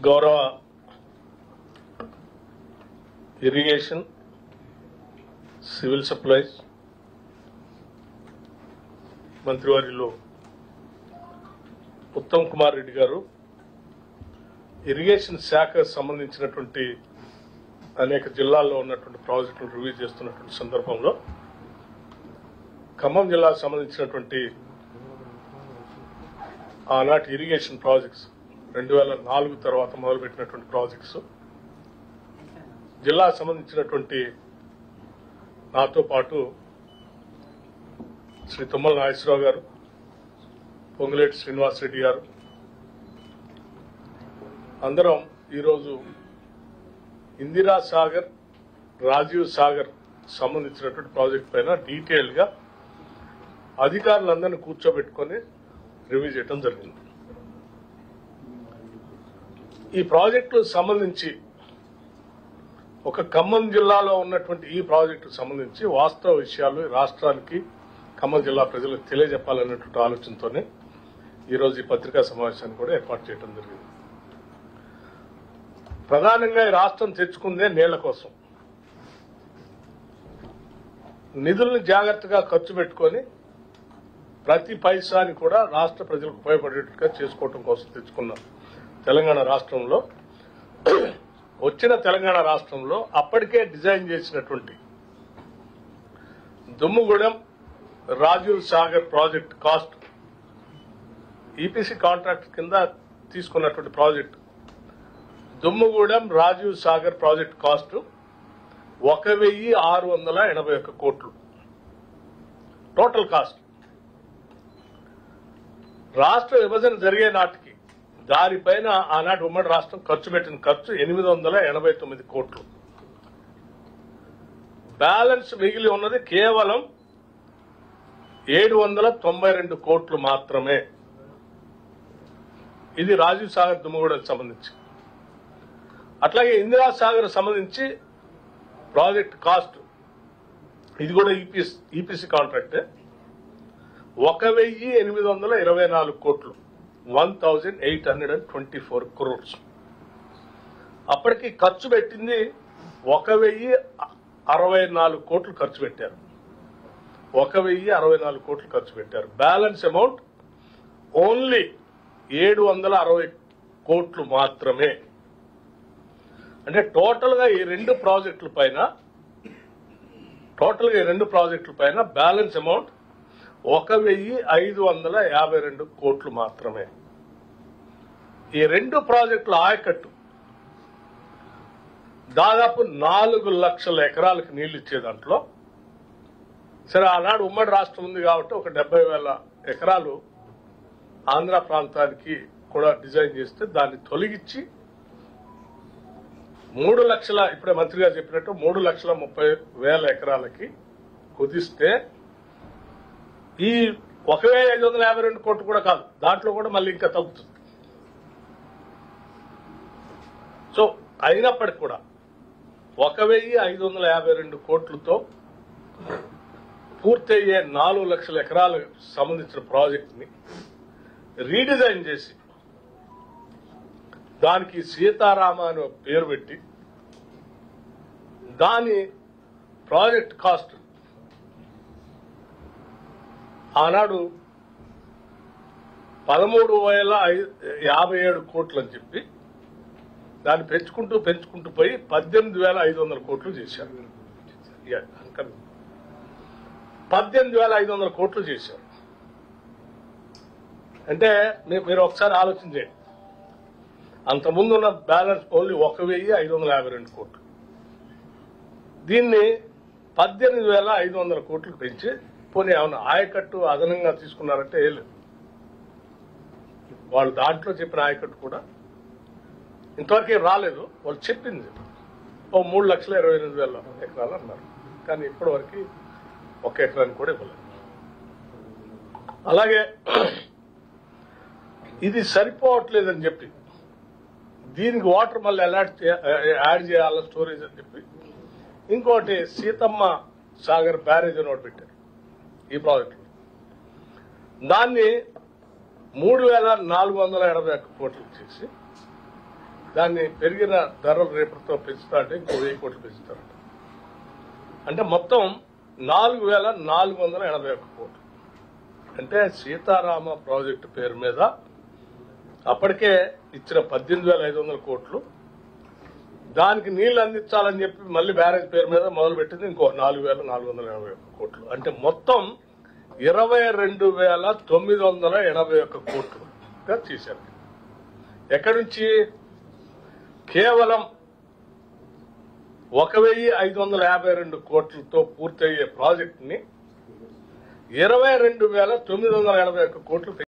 గౌరవ irrigation civil supplies మంత్రివర్యులు ఉత్తమ్ కుమార్ రెడ్డి గారు ఇరిగేషన్ శాఖకు సంబంధించినటువంటి అనేక జిల్లాల్లో ఉన్నటువంటి ప్రాజెక్టులు రివ్యూ చేస్తున్నటువంటి సందర్భంలో ఖమ్మం జిల్లాకు సంబంధించినటువంటి ఆనాటి ఇరిగేషన్ ప్రాజెక్ట్స్ 2004 తర్వాత మొదలుపెట్టినటువంటి ప్రాజెక్ట్స్ జిల్లాకు సంబంధించినటువంటి నాతో పాటు శ్రీ తుమ్మల నాగేశ్వరరావు గారు, పొంగులేటి శ్రీనివాసరెడ్డి గారు అందరం ఈరోజు ఇందిరా సాగర్, రాజీవ్ సాగర్ సంబంధించినటువంటి ప్రాజెక్ట్ పైన డీటెయిల్ గా అధికారులందరినీ కూర్చోబెట్టుకుని రివ్యూ చేయడం జరిగింది. ఈ ప్రాజెక్టుకు సంబంధించి ఒక ఖమ్మం జిల్లాలో ఉన్నటువంటి ఈ ప్రాజెక్టుకు సంబంధించి వాస్తవ విషయాలు రాష్ట్రానికి, ఖమ్మం జిల్లా ప్రజలకు తెలియజెప్పాలనేటువంటి ఆలోచనతోనే ఈరోజు ఈ పత్రికా సమావేశాన్ని కూడా ఏర్పాటు చేయడం జరిగింది. ప్రధానంగా ఈ రాష్ట్రం తెచ్చుకుందే నీళ్ల కోసం. నిధులను జాగ్రత్తగా ఖర్చు పెట్టుకుని ప్రతి పైసాని కూడా రాష్ట్ర ప్రజలకు ఉపయోగపడేట్టుగా చేసుకోవడం కోసం తెచ్చుకున్న తెలంగాణ రాష్ట్రంలో వచ్చిన తెలంగాణ రాష్ట్రంలో అప్పటికే డిజైన్ చేసినటువంటి Dummugudem Rajiv Sagar project cost EPC contract కింద తీసుకున్నటువంటి project Dummugudem Rajiv Sagar project cost 1,681 కోట్లు టోటల్ కాస్ట్. రాష్ట్ర విభజన జరిగే నాటికి దానిపైన ఆనాటి ఉమ్మడి రాష్ట్రం ఖర్చు పెట్టిన ఖర్చు 889 కోట్లు. బ్యాలెన్స్ మిగిలి ఉన్నది కేవలం 792 కోట్లు మాత్రమే. ఇది రాజీవ్ సాగర్ దుమ్ముగూడెం సంబంధించి. అట్లాగే ఇందిరా సాగర్ సంబంధించి ప్రాజెక్ట్ కాస్ట్ ఇది కూడా ఈపీసీ కాంట్రాక్టే 1,824 కోట్లు 1,824 crores. అప్పటికి ఖర్చు పెట్టింది 1,064 కోట్లు ఖర్చు పెట్టారు. 1,064 కోట్లు ఖర్చు పెట్టారు. బ్యాలెన్స్ అమౌంట్ ఓన్లీ 760 కోట్లు మాత్రమే. అంటే టోటల్ గా ఈ రెండు ప్రాజెక్టుల పైన బ్యాలెన్స్ అమౌంట్ 1,552 కోట్లు మాత్రమే. ఈ రెండు ప్రాజెక్టుల ఆయకట్టు దాదాపు 4 లక్షల ఎకరాలకు నీళ్లు ఇచ్చే దాంట్లో సరే ఆనాడు ఉమ్మడి రాష్ట్రం ఉంది కాబట్టి ఒక 70,000 ఎకరాలు ఆంధ్ర ప్రాంతానికి కూడా డిజైన్ చేస్తే దాన్ని తొలగించి 3 లక్షల ఇప్పుడే మంత్రి గారు చెప్పినట్టు 3,30,000 ఎకరాలకి కుదిస్తే ఈ 1,552 కోట్లు కూడా కాదు, దాంట్లో కూడా మళ్ళీ ఇంకా తగ్గుతుంది. సో అయినప్పటికీ కూడా 1,552 కోట్లతో పూర్తయ్యే 4 లక్షల ఎకరాలకు సంబంధించిన ప్రాజెక్ట్ ని రీడిజైన్ చేసి దానికి సీతారామ అని పేరు పెట్టి దాని ప్రాజెక్ట్ కాస్ట్ ఆనాడు 13,057 కోట్లు అని చెప్పి దాన్ని పెంచుకుంటూ పోయి 18,500 కోట్లు చేశారు. 18,500 కోట్లు చేశారు. అంటే మీరు ఒకసారి ఆలోచన చేయండి. అంతకుముందు ఉన్న బ్యాలెన్స్ ఓన్లీ 1,552 కోట్లు. దీన్ని 18,500 కోట్లు పెంచి పోనీ ఏమన్నా ఆయకట్టు అదనంగా తీసుకున్నారంటే ఏం లేదు. వాళ్ళు దాంట్లో చెప్పిన ఆయకట్టు కూడా ఇంతవరకు ఏం రాలేదు. వాళ్ళు చెప్పింది 3,28,000 ఎకరాలు అన్నారు. కానీ ఇప్పటి వరకు 1 ఎకరాన్ని కూడా ఇవ్వలేదు. అలాగే ఇది సరిపోవట్లేదని చెప్పి దీనికి వాటర్ మళ్ళీ యాడ్ చేయాల స్టోరేజ్ అని చెప్పి ఇంకోటి సీతమ్మ సాగర్ బ్యారేజ్ అని ఒకటి పెట్టారు ఈ ప్రాజెక్ట్. దాన్ని 3,481 కోట్లు చేసి దాన్ని పెరిగిన ధరలు రేపటితో పెంచుతా అంటే ఇంకో 1000 కోట్లు పెంచుతారు. అంటే మొత్తం 4,481 కోట్లు. అంటే సీతారామ ప్రాజెక్టు పేరు మీద అప్పటికే ఇచ్చిన 18,500 కోట్లు, దానికి నీళ్లు అందించాలని చెప్పి మళ్ళీ బ్యారేజ్ పేరు మీద మొదలుపెట్టింది ఇంకో 4,481 కోట్లు. అంటే మొత్తం 22,981 కోట్లుగా తీశారు. ఎక్కడి నుంచి? కేవలం 1,552 కోట్లతో పూర్తయ్యే ప్రాజెక్టుని 22,981 కోట్లు